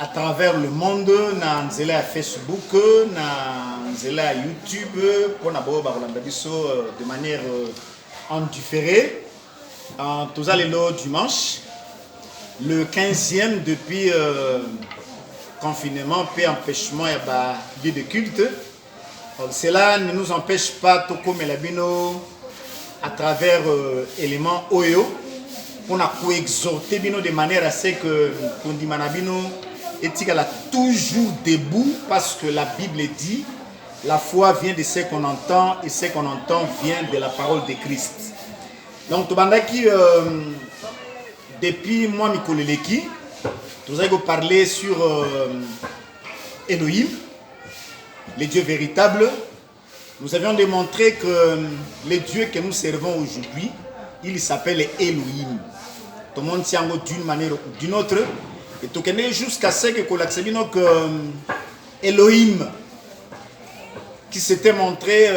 à travers le monde, na nzela ya Facebook, na nzela ya YouTube, pour na bo ba de manière en différé. Tous les lots dimanche, le 15e depuis confinement, puis empêchement et lieu de culte. Cela ne nous empêche pas de comme bino à travers éléments OEO pour nous exhorter bino de manière à ce que Kondimanabino est toujours debout parce que la Bible dit la foi vient de ce qu'on entend et ce qu'on entend vient de la parole de Christ. Donc Tobandaki depuis moi Mikoleleki, nous allons parler sur Elohim, les dieux véritables. Nous avions démontré que les dieux que nous servons aujourd'hui, il s'appelle Elohim. Tout le monde tient d'une manière ou d'une autre. Et tout le monde jusqu'à ce que Elohim, qui s'était montré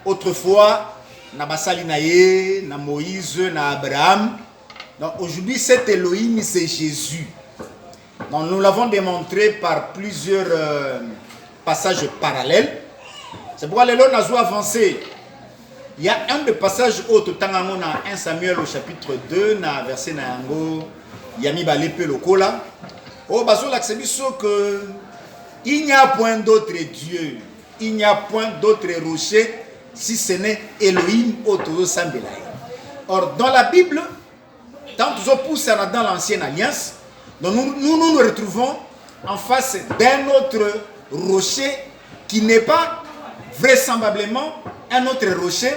autrefois, na Basali Naye, na Moïse, na Abraham. Donc aujourd'hui, cet Elohim, c'est Jésus. Donc, nous l'avons démontré par plusieurs passages parallèles. C'est pourquoi les lois n'ont avancé. Il y a un des passages autres, dans 1 Samuel au chapitre 2, na verset Nayango, Yami Balepe Lokola. Oh, baso l'accebiso que il n'y a point d'autre Dieu, il n'y a point d'autre rocher si ce n'est Elohim autour Sambelaï. Or, dans la Bible, tant que nous poussons dans l'ancienne alliance, donc nous retrouvons en face d'un autre rocher qui n'est pas vraisemblablement un autre rocher,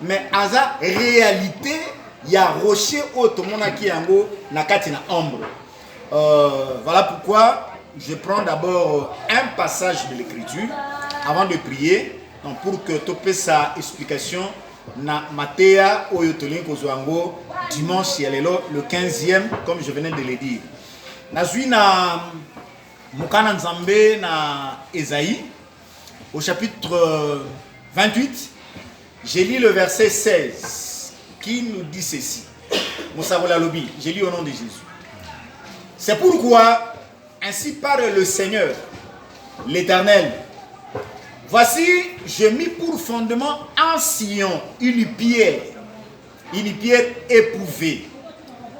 mais à la réalité, il y a un rocher autre qui est en ombre. Voilà pourquoi je prends d'abord un passage de l'écriture avant de prier, donc pour que tu aies sa explication. Na Matéa Oyotolin Kozwango dimanche le 15e, comme je venais de le dire. Nazui na Mukana Nzambe na Esaïe au chapitre 28, j'ai lu le verset 16 qui nous dit ceci. Moussavola Lobi, j'ai lu au nom de Jésus. C'est pourquoi ainsi parle le Seigneur, l'Éternel. Voici, je mis pour fondement en Sion une pierre éprouvée,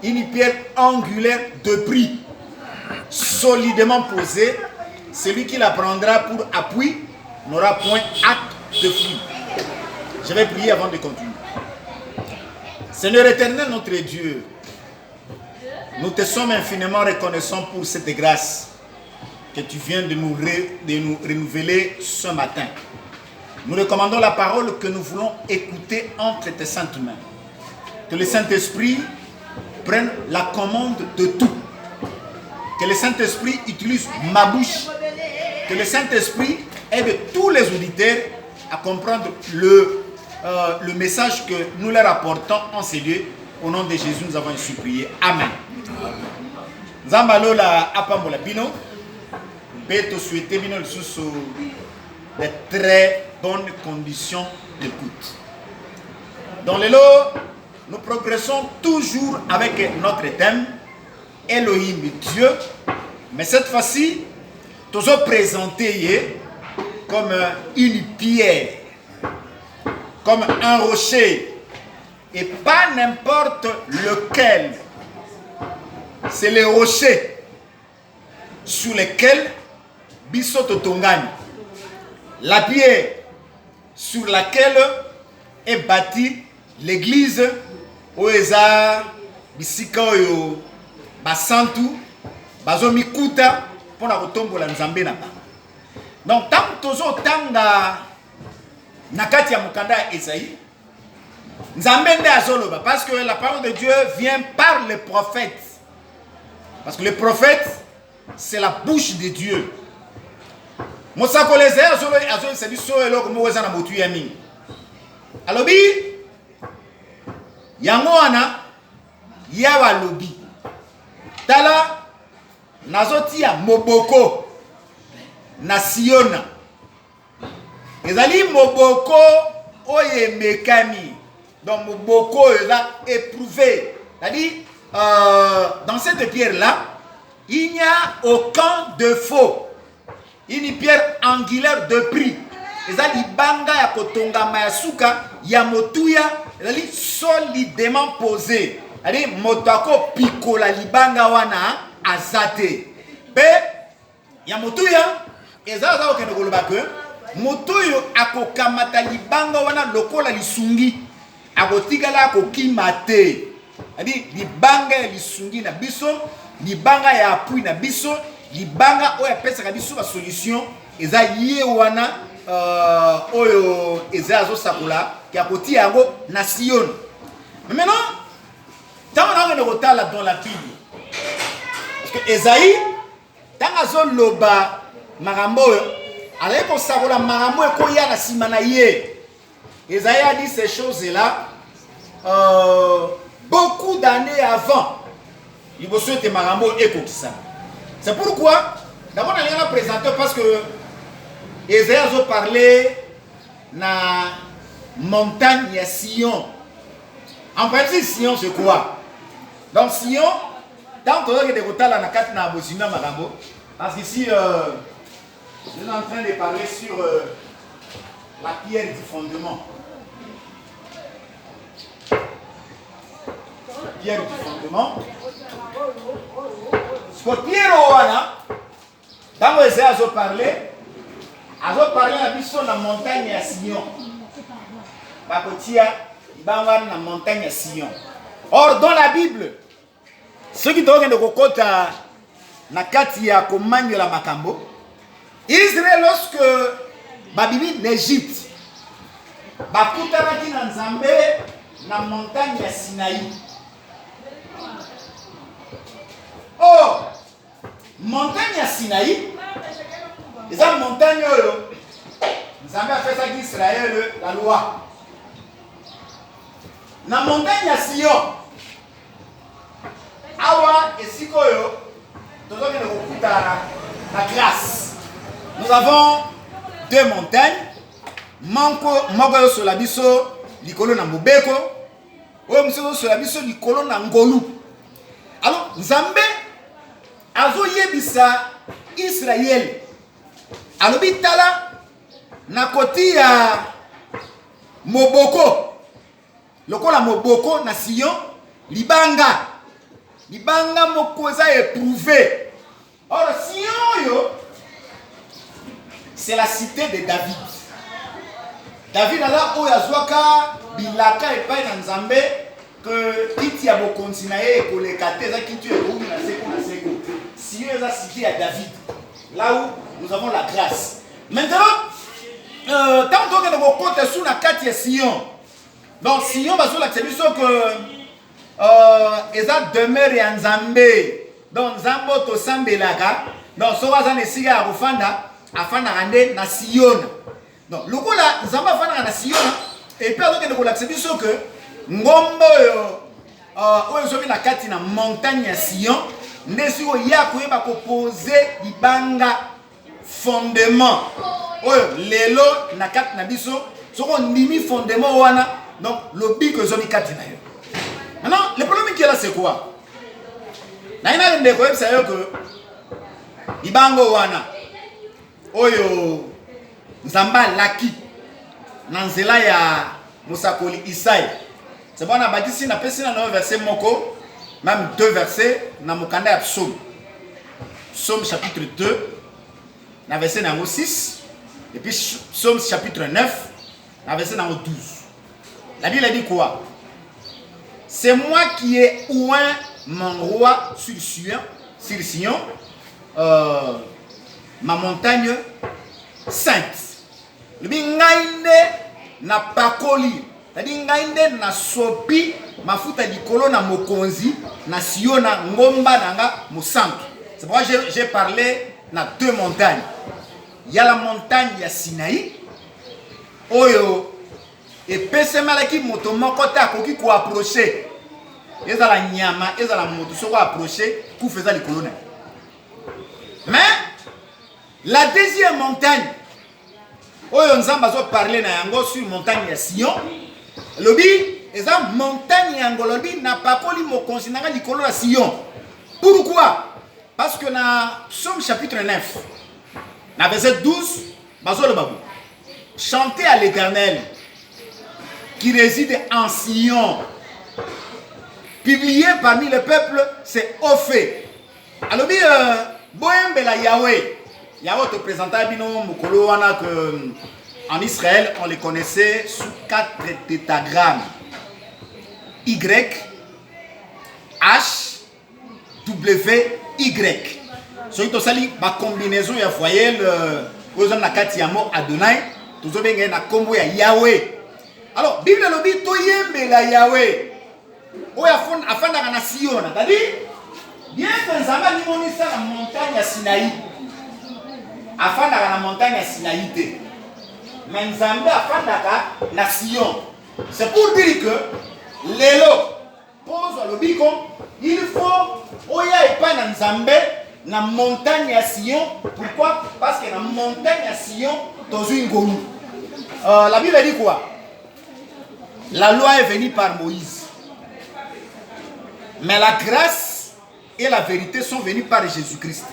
une pierre angulaire de prix, solidement posée. Celui qui la prendra pour appui n'aura point hâte de fuir. Je vais prier avant de continuer. Seigneur éternel, notre Dieu, nous te sommes infiniment reconnaissants pour cette grâce que tu viens de nous renouveler ce matin. Nous recommandons la parole que nous voulons écouter entre tes saintes mains. Que le Saint-Esprit prenne la commande de tout. Que le Saint-Esprit utilise ma bouche. Que le Saint-Esprit aide tous les auditeurs à comprendre le message que nous leur apportons en ces lieux. Au nom de Jésus, nous avons ainsi prié. Amen. Zambalola apambola bino. Beto souhaiter bino de très bonnes conditions d'écoute. Dans les lots, nous progressons toujours avec notre thème Elohim, Dieu. Mais cette fois-ci, nous avons présenté comme une pierre, comme un rocher, et pas n'importe lequel. C'est le rocher sur lequel Bisoto Tongani, la pierre sur laquelle est bâtie l'église Oeza Bisika Oyo Basantu Bazomikuta pour la retombe la Nzambe na ba. Donc tant tozo tanga nakati ya mukanda Esaïe Nzambe nde azoloba parce que la parole de Dieu vient par les prophètes. Parce que les prophètes c'est la bouche de Dieu. Mosako les azolo c'est du so eloko moza na motu ya mingi. Alobi yango wana yawa lobi. Tala nazotia moboko na Siona. Ezali moboko oye mekami. Donc moboko est éprouvé. C'est-à-dire dans cette pierre là il n'y a aucun défaut. Une pierre angulaire de prix. Eza libanga ya kotonga mayasuka ya motuya ezali solidement posé. Ali motako pikola libanga wana azate. Pe ya motuya eza za okende koloba ke motuyo akokamata libanga wana lokola lisungi akotikala akokima te. Ali libanga ya lisungi na biso, libanga ya appui na biso, libanga oyo apesaka biso ba solution eza ye wana oyo eza azosakola ya kotia yango na Sion. Mais maintenant, tant on a kotala dans la Bible, parce que Esaïe tant azoloba makambo oyo alaye kosakola makambo ekoya na sima na ye. Esaïe a dit ces choses là beaucoup d'années avant. Il faut souhaiter makambo ekokisa. C'est pourquoi d'abord on a présenté parce que Esaïe a parlé na montagne ya Sion. En principe Sion c'est quoi? Donc Sion, tant qu'on a des côtés là na kat na bosina makambo parce qu'ici je suis en train de parler sur la pierre du fondement. Pierre du fondement. Ce que Pierre Owana, dans le Esaïe a parlé à biso na montagne ya Sion. Bakotia ibanga na montagne ya Sion. Or dans la Bible, ceux qui doivent de kokota na kati ya komanyo la makambo, Israël lorsque babibi n'Égypte, bakutanaki na Nzambe na montagne ya Sinaï. Or montagne ya Sinaï, eza montagne oyo Nzambe apesaki Israël la loi. Na montagne ya Sion, awa esikoyo tozokende kokuta la grâce. Nous avons deux montagnes. Moko yo sur la biso likolo na mobeko, oyo muso sur la biso likolo na ngolu. Alors Nzambe azo yebisa Israël alobi tala na koti ya moboko lokola moboko na Sion libanga moko eza éprouvé. Or Sion yo c'est la cité de David. David ala oyo azwaka bilaka epai na Nzambe que kiti ya bokonzi na ye ekoleka te eza kiti ekoumi na seko. Sion eza cité ya David, là où nous avons la grâce. Maintenant, tant qu'on est au côté sous la carte de Sion, donc Sion va sur la télévision que eza demeure ya Nzambe. Donc Nzambo to sambelaka, donc so waza ne siga ya kufanda afanda rande na Sion. Donc lokola Nzambe afanda na Sion et puis donc de la télévision que ngombo oyo soki na kati na montagne ya Sion ndesi o ya koyeba ko poser libanga fondement oyo lelo na kati na biso soko ndimi fondement wana donc lobi que zomi kati na yo. Maintenant le problème qui est là c'est quoi? Na ina ndeko yebisa yo que libango wana oyo Nzamba laki na nzela ya musakoli Isaïe. C'est bon, on a bâti ici, on a passé dans le verset moko, même deux versets, dans le candidat psaume. Psaume chapitre 2, dans le verset 6, et puis psaume chapitre 9, dans le verset 12. La Bible a dit quoi? C'est moi qui ai oint mon roi sur Sion, ma montagne sainte. Le bingainde na pakoli. C'est-à-dire ngainde na sopi mafuta likolo na mokonzi na Siona ngomba nanga musantu. C'est pourquoi j'ai parlé na deux montagnes. Il y a la montagne ya Sinaï oyo epesemalaki moto moko te akoki ko approcher. Ezala nyama, ezala moto soko approcher ku feza likolo na. Mais la deuxième montagne oyo Nzamba zo parler na yango sur montagne ya Sion. Lobi eza montagne ya ngolobi na pakoli mokonzi nanga likolo ya Sion. Pourquoi? Parce que dans Psaume chapitre 9, dans verset 12, chantez à l'Éternel qui réside en Sion. Publié parmi le peuple, c'est Ophé. Alors, Boembela Yahweh. Yahweh te présenta en Israël, on les connaissait sous 4 tétagrammes. Y, H, W, Y. So ito sali ba combinaison ya voyelle ozo na kati ya mo Adonai, tozo benga na kombo ya Yahweh. Alors, Bible lobi to yembela Yahweh. Oya fon afanda na Sion, c'est-à-dire bien que Nzamba ni monisa la montagne ya Sinaï. Afanda na montagne ya Sinaï te. Mais Nzamba afanda na Sion. C'est pour dire que lelo pose le bicon, il faut oya et pas na Nzambe na montagne à Sion. Pourquoi? Parce que la montagne à Sion dans une gourou. La Bible dit quoi? La loi est venue par Moïse, mais la grâce et la vérité sont venues par Jésus-Christ.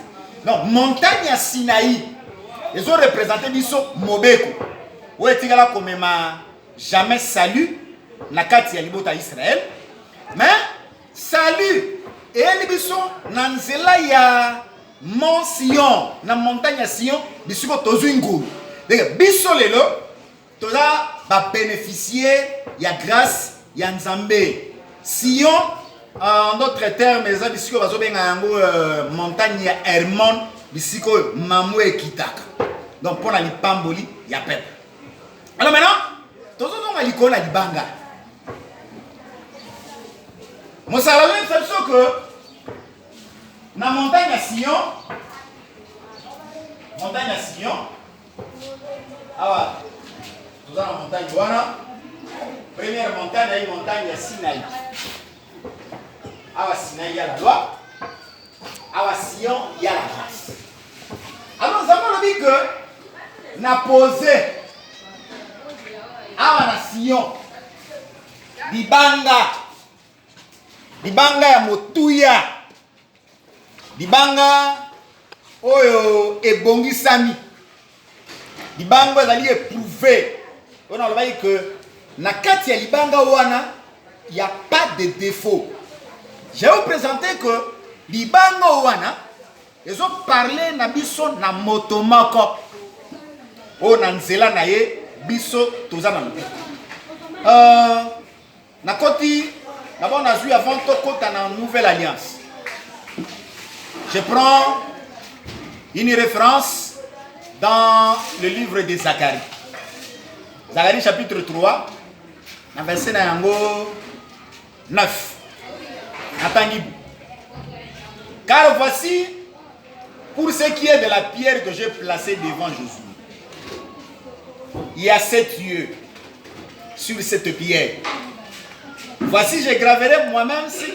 Donc montagne à Sinaï, ils ont représenté biso Mobeko. Où est-il là comme jamais salut na kati ya libota Israël, mais salut et biso na nzela ya Mont Sion, na montagne ya Sion, bisiko tozungu. Donc biso lelo toza ba bénéficier ya grâce ya Nzambe. Sion en d'autres termes, les bisiko bazo benga yango montagne ya Hermon, bisiko mamu ekitaka. Donc pour la lipamboli ya peuple. Alors maintenant, tozo zonga likona libanga. Moi ça la l'impression que na montagne à Sion, ah tout ça la montagne wana, première montagne est montagne à Sinaï. Ah Sinaï il y a la loi, ah Sion il y a la grâce. Alors nous avons dit que n'a posé ah na Sion Dibanga ya motuya. Dibanga oyo ebongi sami. Dibanga zali éprouvé. On a dit que na kati ya libanga wana il n'y a pas de défaut. Je vais vous présenter que libanga wana ils ont parlé na biso na motomoko. O na nzela na ye biso toza na mpe. Na koti d'abord, on a vu avant la nouvelle alliance. Je prends une référence dans le livre de Zacharie. Zacharie chapitre 3, verset 9. Car voici, pour ce qui est de la pierre que j'ai placée devant Jésus, il y a 7 yeux sur cette pierre. Voici, je graverai moi-même ce